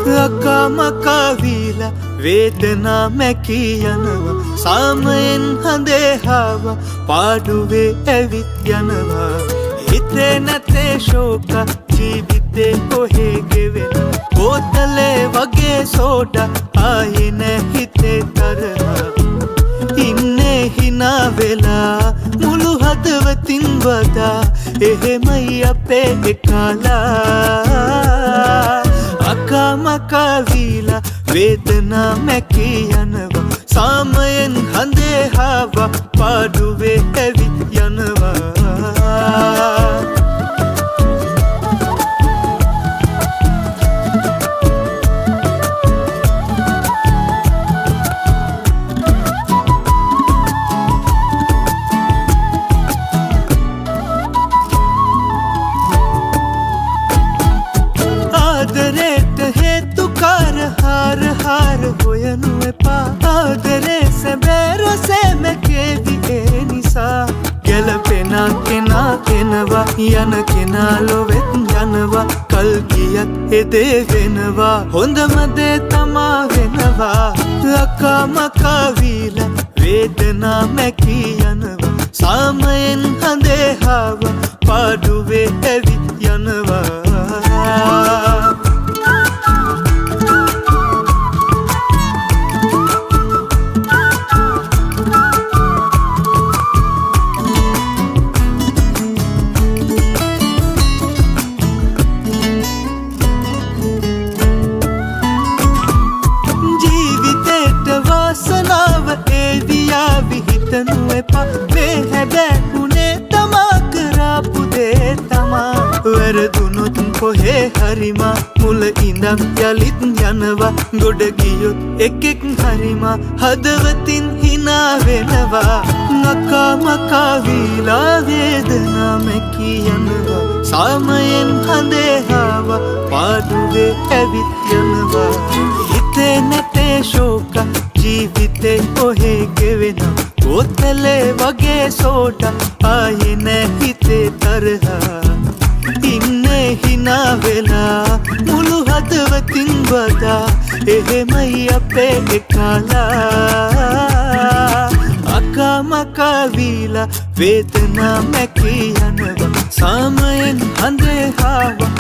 අකමකවිලා වේදනා මැකී යනවා සාමයෙන් හඳේ හාවා පාඩුවේ ඇවිත් යනවා හිතේ නැතේ ශෝක ජීවිතේ කොහේ ගෙවෙන බෝතලේ වගේ සෝඩා ආයේ නැ හිතේ තරහා ඉන්නේ hina වෙලා මුළු හදවතින් වදා එහෙමයි අපේ එකලා අකමකවිලා වේදනා මැකී යනවා සාමයෙන් හඳේ හාවා පාඩුවේ ඇවිත් යනවා ආදරේට හේතුකාර හාර හාර හොයනු එපා ආදරේ සැබෑ රසේ මැකේවි ඒ නිසා ගැලපෙන කෙනා එනවා යන කෙනා ලොවෙත් යනවා කල් ගියත් එදේ වෙනවා හොඳම දේ තමා වෙනවා අකමකවිලා වේදනා මැකී යනවා සාමයෙන් හඳේ හාවා පාඩුවේ ඇවිත් යනවා වාසනාව ඒවියා විහිතනු එපා මේ හැබැකුණේ තමා කරාපු දේ තමා වැරදුනොත් කොහේ හරිමා මුල ඉඳන් යලිත් යනවා ගොඩ ගියොත් එකෙක් හරිමා හදවතින් hina වෙනවා අකමකවිලා වේදනා මැකී යනවා සාමයෙන් හඳේ හාවා පාඩුවේ ඇවිත් යනවා හිතේ නැතේ ශෝක ජීවිතේ කොහේ ගෙවෙන බෝතලේ වගේ සෝඩා ආයේ නැ හිතේ තරහා ඉන්නේ hina වෙලා මුළු හදවතින් වදා එහෙමයි අපේ එකලා අකමකවිලා වේදනා මැකී යනවා සාමයෙන් හඳේ හාවා